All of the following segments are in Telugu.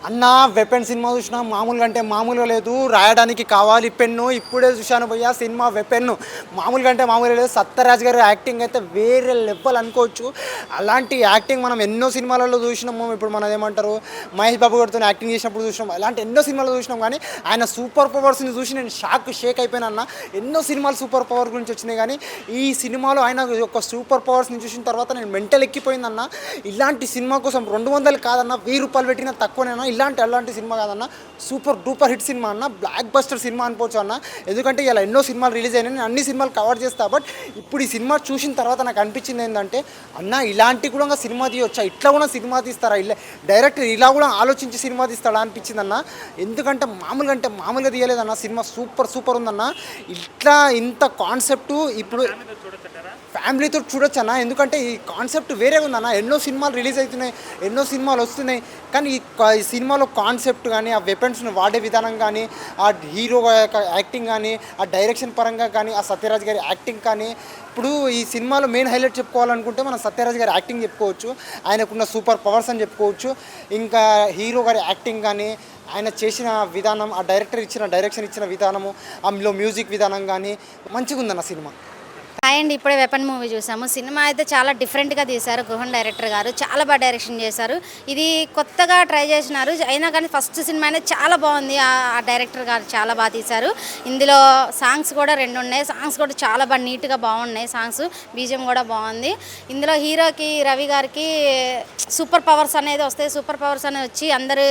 అన్న వెపన్ సినిమా చూసినా మామూలుగా అంటే మామూలుగా లేదు, రాయడానికి కావాలి పెన్ను. ఇప్పుడే చూశాను భయ్యా సినిమా వెపెన్, మామూలుగా అంటే మామూలుగా లేదు. సత్యరాజ్ గారి యాక్టింగ్ అయితే వేరే లెవెల్ అనుకోవచ్చు. అలాంటి యాక్టింగ్ మనం ఎన్నో సినిమాలలో చూసినాము. ఇప్పుడు మనం ఏమంటారు, మహేష్ బాబు గారితో యాక్టింగ్ చేసినప్పుడు చూసినాం, అలాంటి ఎన్నో సినిమాలు చూసినాం. కానీ ఆయన సూపర్ పవర్స్ని చూసి నేను షేక్ అయిపోయినా అన్న. ఎన్నో సినిమాలు సూపర్ పవర్ గురించి వచ్చినాయి, కానీ ఈ సినిమాలో ఆయన ఒక సూపర్ పవర్స్ని చూసిన తర్వాత నేను మెంటల్ ఎక్కిపోయిందన్న. ఇలాంటి సినిమా కోసం 200 కాదన్న, 1000 రూపాయలు పెట్టినా తక్కువనేనా. అలాంటి సినిమా కాదన్న, సూపర్ డూపర్ హిట్ సినిమా అన్న, బ్లాక్ బస్టర్ సినిమా అనుకోవచ్చు అన్న. ఎందుకంటే ఇలా ఎన్నో సినిమాలు రిలీజ్ అయినాయి, నేను అన్ని సినిమాలు కవర్ చేస్తా. బట్ ఇప్పుడు ఈ సినిమా చూసిన తర్వాత నాకు అనిపించింది ఏంటంటే, అన్న ఇలాంటి కూడా సినిమా తీయొచ్చా, ఇట్లా కూడా సినిమా తీస్తారా, డైరెక్టర్ ఇలా కూడా ఆలోచించి సినిమా తీస్తాడా అనిపించింది అన్న. ఎందుకంటే మామూలుగా తీయలేదన్న, సినిమా సూపర్ ఉందన్న. ఇట్లా ఇంత కాన్సెప్టు ఇప్పుడు ఫ్యామిలీతో చూడొచ్చు అన్న. ఎందుకంటే ఈ కాన్సెప్ట్ వేరే ఉందన్న. ఎన్నో సినిమాలు రిలీజ్ అవుతున్నాయి, ఎన్నో సినిమాలు వస్తున్నాయి, కానీ ఈ సినిమాలో కాన్సెప్ట్ కానీ, ఆ వెపన్స్ని వాడే విధానం కానీ, ఆ హీరో యాక్టింగ్ కానీ, ఆ డైరెక్షన్ పరంగా కానీ, ఆ సత్యరాజ్ గారి యాక్టింగ్ కానీ, ఇప్పుడు ఈ సినిమాలో మెయిన్ హైలైట్ చెప్పుకోవాలనుకుంటే మనం సత్యరాజ్ గారి యాక్టింగ్ చెప్పుకోవచ్చు, ఆయనకున్న సూపర్ పవర్స్ అని చెప్పుకోవచ్చు. ఇంకా హీరో గారి యాక్టింగ్ కానీ, ఆయన చేసిన విధానం, ఆ డైరెక్షన్ ఇచ్చిన విధానము, అందులో మ్యూజిక్ విధానం కానీ మంచిగా ఉందన్న సినిమా. హాయ్ అండి, ఇప్పుడే వెపన్ మూవీ చూసాము. సినిమా అయితే చాలా డిఫరెంట్గా తీశారు. గృహన్ డైరెక్టర్ గారు చాలా బాగా డైరెక్షన్ చేశారు. ఇది కొత్తగా ట్రై చేసినారు, అయినా కానీ ఫస్ట్ సినిమా అనేది చాలా బాగుంది. ఆ డైరెక్టర్ గారు చాలా బాగా తీశారు. ఇందులో సాంగ్స్ కూడా 2 ఉన్నాయి. సాంగ్స్ కూడా చాలా బాగా నీట్గా బాగున్నాయి. సాంగ్స్ బీజిఎం కూడా బాగుంది. ఇందులో హీరోకి రవి గారికి సూపర్ పవర్స్ అనేది వస్తాయి. సూపర్ పవర్స్ అనేది వచ్చి అందరూ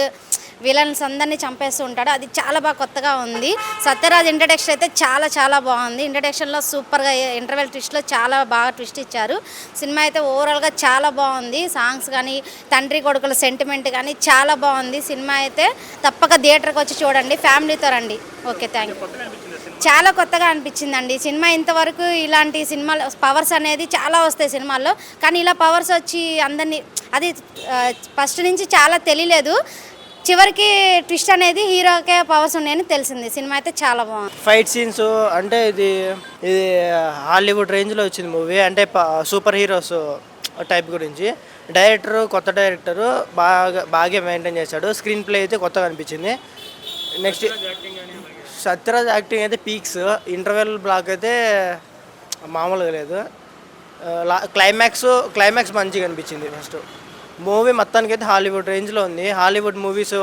విలన్స్ అందరినీ చంపేస్తూ ఉంటాడు. అది చాలా బాగా కొత్తగా ఉంది. సత్యరాజ్ ఇంట్రడక్షన్ అయితే చాలా బాగుంది. ఇంట్రడక్షన్లో సూపర్గా, ఇంటర్వెల్ ట్విస్ట్లో చాలా బాగా ట్విస్ట్ ఇచ్చారు. సినిమా అయితే ఓవరాల్గా చాలా బాగుంది. సాంగ్స్ కానీ, తండ్రి కొడుకుల సెంటిమెంట్ కానీ చాలా బాగుంది. సినిమా అయితే తప్పక థియేటర్కి వచ్చి చూడండి, ఫ్యామిలీతో రండి. Okay, thank you. చాలా కొత్తగా అనిపించిందండి సినిమా. ఇంతవరకు ఇలాంటి సినిమాలు పవర్స్ అనేది చాలా వస్తాయి సినిమాల్లో, కానీ ఇలా పవర్స్ వచ్చి అందరినీ, అది ఫస్ట్ నుంచి చాలా తెలియలేదు, చివరికి ట్విస్ట్ అనేది హీరోకే పవర్స్ ఉన్నాయని తెలిసింది. సినిమా అయితే చాలా బాగుంది. ఫైట్ సీన్స్ అంటే ఇది హాలీవుడ్ రేంజ్లో వచ్చింది మూవీ. అంటే సూపర్ హీరోస్ టైప్ గురించి. కొత్త డైరెక్టరు బాగా మెయింటైన్ చేశాడు. స్క్రీన్ ప్లే అయితే కొత్తగా అనిపించింది. నెక్స్ట్ సత్యరాజ్ యాక్టింగ్ అయితే పీక్స్. ఇంటర్వెల్ బ్లాక్ అయితే మామూలుగా లేదు. క్లైమాక్స్ మంచిగా అనిపించింది. ఫస్ట్ మూవీ మొత్తానికి అయితే హాలీవుడ్ రేంజ్లో ఉంది. హాలీవుడ్ మూవీస్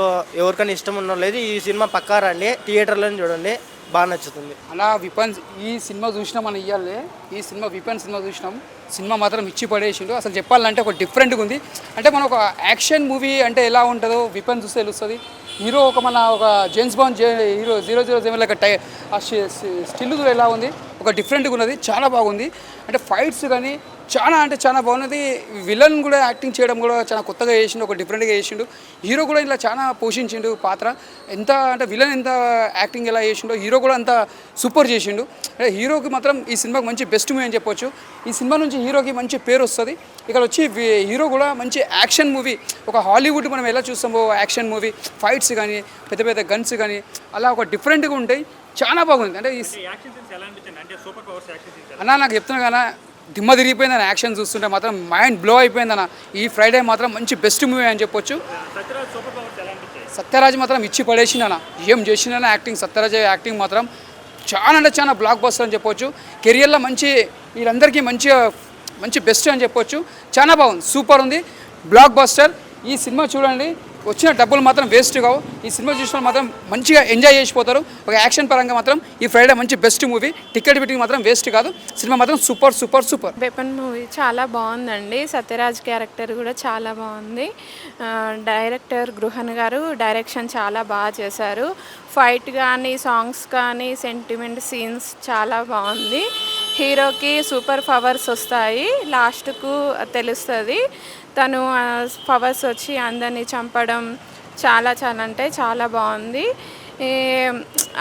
ఎవరికైనా ఇష్టం ఉన్న లేదు, ఈ సినిమా పక్కా రండి, థియేటర్లో చూడండి, బాగా నచ్చుతుంది. అలా విపన్స్ ఈ సినిమా చూసినాం మనం ఇవ్వాలి. ఈ సినిమా విపన్ సినిమా చూసినాం. సినిమా మాత్రం ఇచ్చి పడేసిండు. అసలు చెప్పాలంటే ఒక డిఫరెంట్గా ఉంది. అంటే మనం ఒక యాక్షన్ మూవీ అంటే ఎలా ఉంటుందో విపన్ చూస్తే తెలుస్తుంది. హీరో ఒక జేమ్స్ బాండ్ హీరో 007 లెక్క స్టిల్ ఎలా ఉంది, ఒక డిఫరెంట్గా ఉన్నది, చాలా బాగుంది. అంటే ఫైట్స్ కానీ చాలా బాగున్నది. విలన్ కూడా యాక్టింగ్ చేయడం కూడా చాలా కొత్తగా చేసిండు, ఒక డిఫరెంట్గా చేసిండు. హీరో కూడా ఇలా చాలా పోషించిండు పాత్ర. ఎంత అంటే విలన్ ఎంత యాక్టింగ్ ఎలా చేసిండో హీరో కూడా అంత సూపర్ చేసిండు. అంటే హీరోకి మాత్రం ఈ సినిమాకి మంచి బెస్ట్ మూవీ అని చెప్పొచ్చు. ఈ సినిమా నుంచి హీరోకి మంచి పేరు వస్తుంది. ఇక్కడ వచ్చి హీరో కూడా మంచి యాక్షన్ మూవీ, ఒక హాలీవుడ్ మనం ఎలా చూస్తామో యాక్షన్ మూవీ, ఫైట్స్ కానీ, పెద్ద గన్స్ కానీ అలా ఒక డిఫరెంట్గా ఉంటాయి. చాలా బాగుంది. అంటే అన్న నాకు చెప్తున్నా కదా, దిమ్మ తిరిగిపోయిందన్న యాక్షన్ చూస్తుంటే మాత్రం, మైండ్ బ్లో అయిపోయిందన్న. ఈ ఫ్రైడే మాత్రం మంచి బెస్ట్ మూవీ అని చెప్పొచ్చు. సత్యరాజ్ మాత్రం ఇచ్చి పడేసిందన్న, ఏం చేసిందన్న యాక్టింగ్. సత్యరాజ్ యాక్టింగ్ మాత్రం చాలా బ్లాక్ బస్టర్ అని చెప్పొచ్చు. కెరియర్లో వీళ్ళందరికీ మంచి బెస్ట్ అని చెప్పొచ్చు. చాలా బాగుంది, సూపర్ ఉంది, బ్లాక్ బస్టర్. ఈ సినిమా చూడండి, వచ్చిన డబ్బులు మాత్రం వేస్ట్ కావు. ఈ సినిమా చూసిన మాత్రం మంచిగా ఎంజాయ్ చేసిపోతారు. ఒక యాక్షన్ పరంగా మాత్రం ఈ ఫ్రైడే మంచి బెస్ట్ మూవీ. టికెట్ బిట్టింగ్ మాత్రం వేస్ట్ కాదు. సినిమా మాత్రం సూపర్. వెపన్ మూవీ చాలా బాగుందండి. సత్యరాజ్ క్యారెక్టర్ కూడా చాలా బాగుంది. డైరెక్టర్ గృహన్ గారు డైరెక్షన్ చాలా బాగా చేశారు. ఫైట్ కానీ, సాంగ్స్ కానీ, సెంటిమెంట్ సీన్స్ చాలా బాగుంది. హీరోకి సూపర్ పవర్స్ వస్తాయి, లాస్ట్కు తెలుస్తుంది. తను పవర్స్ వచ్చి అందరినీ చంపడం చాలా అంటే చాలా బాగుంది. ఈ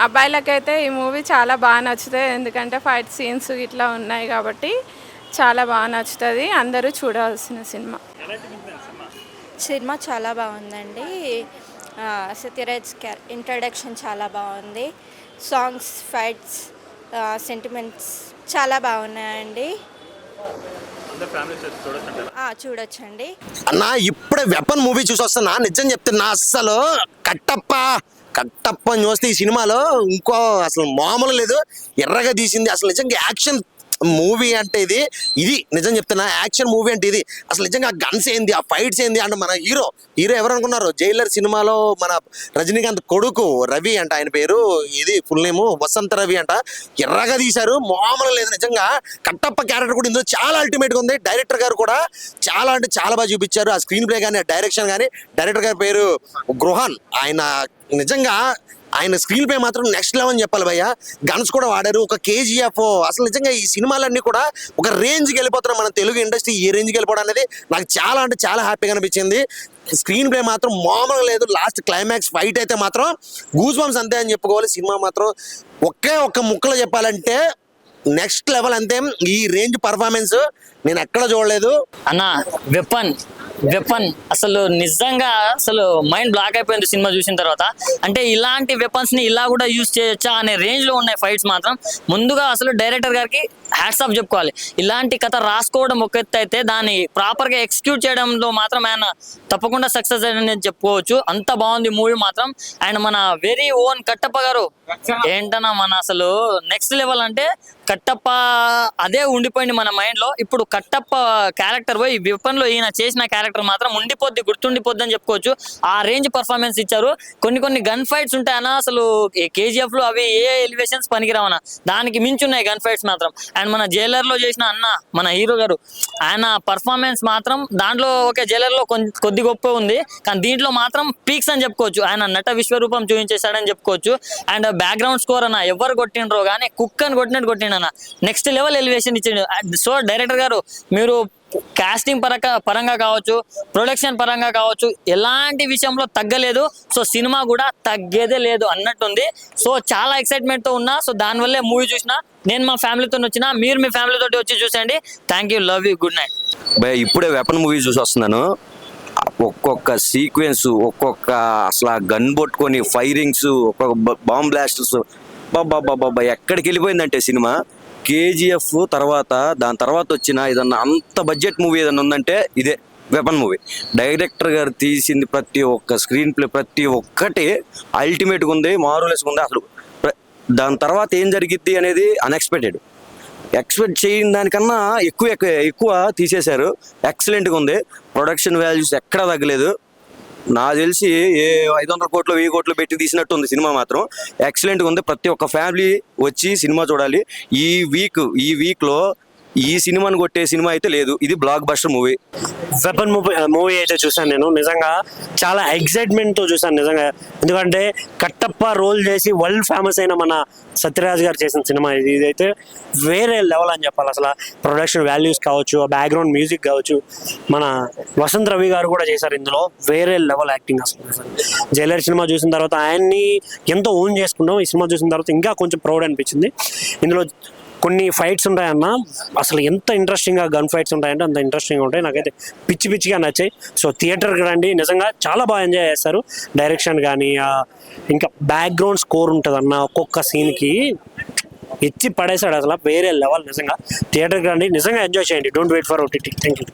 అబ్బాయిలకైతే ఈ మూవీ చాలా బాగా నచ్చుతుంది, ఎందుకంటే ఫైట్ సీన్స్ ఇట్లా ఉన్నాయి కాబట్టి చాలా బాగా నచ్చుతుంది. అందరూ చూడాల్సిన సినిమా చాలా బాగుందండి. సత్యరాజ్ ఇంట్రడక్షన్ చాలా బాగుంది. సాంగ్స్, ఫైట్స్, సెంటిమెంట్స్ చాలా బాగున్నాయండి. చూడొచ్చండి. అన్న ఇప్పుడే వెపన్ మూవీ చూసి వస్తున్నా, నిజం చెప్తున్నా. అస్సలు కట్టప్ప అని చూస్తే ఈ సినిమాలో ఇంకో అసలు మామూలు లేదు, ఎర్రగా తీసింది. అసలు నిజంగా యాక్షన్ మూవీ అంటే ఇది నిజం చెప్తున్నా, యాక్షన్ మూవీ అంటే ఇది. అసలు నిజంగా గన్స్ ఏంది, ఆ ఫైట్స్ ఏంది అంటే మన హీరో ఎవరు అనుకున్నారు? జైలర్ సినిమాలో మన రజనీకాంత్ కొడుకు రవి అంట, ఆయన పేరు ఇది ఫుల్ నేమ్ వసంత రవి అంట. ఎర్రగా తీశారు, మామూలు లేదు నిజంగా. కట్టప్ప క్యారెక్టర్ కూడా ఇందులో చాలా అల్టిమేట్ గా ఉంది. డైరెక్టర్ గారు కూడా చాలా అంటే చాలా బాగా చూపించారు. ఆ స్క్రీన్ ప్లే కానీ, డైరెక్షన్ కానీ. డైరెక్టర్ గారి పేరు గృహన్. ఆయన నిజంగా ఆయన స్క్రీన్ ప్లే మాత్రం నెక్స్ట్ లెవెల్ అని చెప్పాలి భయ్య. గన్స్ కూడా వాడారు, ఒక కేజీఎఫ్. అసలు నిజంగా ఈ సినిమాలన్నీ కూడా ఒక రేంజ్కి వెళ్ళిపోతున్నాం. మన తెలుగు ఇండస్ట్రీ ఈ రేంజ్కి వెళ్ళిపోవడం అనేది నాకు చాలా అంటే చాలా హ్యాపీగా అనిపించింది. స్క్రీన్ ప్లే మాత్రం మామూలుగా లేదు. లాస్ట్ క్లైమాక్స్ ఫైట్ అయితే మాత్రం గూస్ బంప్స్ అంతే అని చెప్పుకోవాలి. సినిమా మాత్రం ఒక్క ముక్కలో చెప్పాలంటే నెక్స్ట్ లెవెల్ అంతే. ఈ రేంజ్ పర్ఫార్మెన్స్ నేను ఎక్కడ చూడలేదు అన్న. వెపన్ అసలు నిజంగా అసలు మైండ్ బ్లాక్ అయిపోయింది సినిమా చూసిన తర్వాత. అంటే ఇలాంటి వెపన్స్ ని ఇలా కూడా యూజ్ చేయొచ్చా అనే రేంజ్ లో ఉన్నాయి ఫైట్స్ మాత్రం. ముందుగా అసలు డైరెక్టర్ గారికి హ్యాట్స్ ఆఫ్ చెప్పుకోవాలి. ఇలాంటి కథ రాసుకోవడం ఒక ఎత్తు అయితే దాన్ని ప్రాపర్ గా ఎగ్జిక్యూట్ చేయడంలో మాత్రం ఆయన తప్పకుండా సక్సెస్ అని చెప్పుకోవచ్చు. అంత బాగుంది మూవీ మాత్రం. అండ్ మన వెరీ ఓన్ కట్టప్ప గారు ఏంటన్నా మన అసలు నెక్స్ట్ లెవెల్. అంటే కట్టప్ప అదే ఉండిపోయింది మన మైండ్ లో. ఇప్పుడు కట్టప్ప క్యారెక్టర్ పోయి విపన్ లో ఈయన చేసిన క్యారెక్టర్ మాత్రం గుర్తుండిపోద్ది అని చెప్పుకోవచ్చు. ఆ రేంజ్ పర్ఫార్మెన్స్ ఇచ్చారు. కొన్ని గన్ ఫైట్స్ ఉంటాయన్నా అసలు కేజీఎఫ్ లో అవి ఏ ఎలివేషన్స్ పనికిరావన్నా, దానికి మించి ఉన్నాయి గన్ ఫైట్స్ మాత్రం. అండ్ మన జైలర్ లో చేసిన మన హీరో గారు ఆయన పర్ఫార్మెన్స్ మాత్రం దాంట్లో ఓకే జైలర్ లో కొద్ది గొప్ప ఉంది, కానీ దీంట్లో మాత్రం పీక్స్ అని చెప్పుకోవచ్చు. ఆయన నట విశ్వరూపం చూపించేశాడని చెప్పుకోవచ్చు. అండ్ బ్యాక్గ్రౌండ్ స్కోర్ అన్న ఎవరు కొట్టిండ్రో కానీ కుక్ అని కొట్టినట్టు కొట్టిండన్న, నెక్స్ట్ లెవెల్ ఎలివేషన్ ఇచ్చిండు. సో డైరెక్టర్ గారు మీరు కాస్టింగ్ పరంగా కావచ్చు, ప్రొడక్షన్ పరంగా కావచ్చు, ఎలాంటి విషయంలో తగ్గలేదు. సో సినిమా కూడా తగ్గేదే లేదు అన్నట్టుంది. సో చాలా ఎక్సైట్మెంట్ తో ఉన్నా. సో దానివల్లే మూవీ చూసిన. నేను మా ఫ్యామిలీతో వచ్చిన, మీరు మీ ఫ్యామిలీ తోటి వచ్చి చూసండి. Thank you, love you, good night. ఇప్పుడే వెపన్ మూవీ చూసి వస్తున్నాను. ఒక్కొక్క సీక్వెన్స్, ఒక్కొక్క అసలు గన్ పట్టుకొని ఫైరింగ్స్, ఒక్కొక్క బాంబ్ బ్లాస్టర్స్, బాబా ఎక్కడికి వెళ్ళిపోయిందంటే సినిమా. కేజీఎఫ్ తర్వాత దాని తర్వాత వచ్చిన ఏదన్నా అంత బడ్జెట్ మూవీ ఏదన్నా ఉందంటే ఇదే వెపన్ మూవీ. డైరెక్టర్ గారు తీసింది ప్రతి ఒక్క స్క్రీన్ ప్లే ప్రతి ఒక్కటి అల్టిమేట్గా ఉంది, మారులెస్గా ఉంది. అసలు దాని తర్వాత ఏం జరిగిద్ది అనేది అన్ఎక్స్పెక్టెడ్. ఎక్స్పెక్ట్ చేయని దానికన్నా ఎక్కువ తీసేశారు. ఎక్సలెంట్గా ఉంది. ప్రొడక్షన్ వాల్యూస్ ఎక్కడా తగ్గలేదు. నాకు తెలిసి 500 కోట్లు 1000 కోట్లు పెట్టి తీసినట్టు ఉంది సినిమా మాత్రం. ఎక్సలెంట్గా ఉంది. ప్రతి ఒక్క ఫ్యామిలీ వచ్చి సినిమా చూడాలి. ఈ వీక్లో ఈ సినిమాని కొట్టే సినిమా అయితే లేదు. ఇది block buster movie. Weapon movie అయితే చూసాను నేను. నిజంగా చాలా ఎక్సైట్మెంట్తో చూసాను నిజంగా. ఎందుకంటే కట్టప్ప రోల్ చేసి వరల్డ్ ఫేమస్ అయిన మన సత్యరాజ్ గారు చేసిన సినిమా ఇదైతే వేరే లెవెల్ అని చెప్పాలి. అసలు ప్రొడక్షన్ వాల్యూస్ కావచ్చు, బ్యాక్గ్రౌండ్ మ్యూజిక్ కావచ్చు, మన వసంత్ రవి గారు కూడా చేశారు ఇందులో. వేరే లెవెల్ యాక్టింగ్ అసలు. జైలర్ సినిమా చూసిన తర్వాత ఆయన్ని ఎంతో ఓన్ చేసుకున్నాం. ఈ సినిమా చూసిన తర్వాత ఇంకా కొంచెం ప్రౌడ్ అనిపించింది. ఇందులో కొన్ని ఫైట్స్ ఉంటాయన్న, అసలు ఎంత ఇంట్రెస్టింగ్గా గన్ ఫైట్స్ ఉంటాయంటే అంత ఇంట్రెస్టింగ్గా ఉంటాయి. నాకైతే పిచ్చిగా నచ్చాయి. సో థియేటర్కి రండి, నిజంగా చాలా బాగా ఎంజాయ్ చేస్తారు. డైరెక్షన్ కానీ ఇంకా బ్యాక్గ్రౌండ్ స్కోర్ ఉంటుంది అన్న, ఒక్కొక్క సీన్కి ఎత్తి పడేశాడు అసలు. వేరే లెవెల్ నిజంగా. థియేటర్కి రండి, నిజంగా ఎంజాయ్ చేయండి. Don't wait for OTT. Thank you.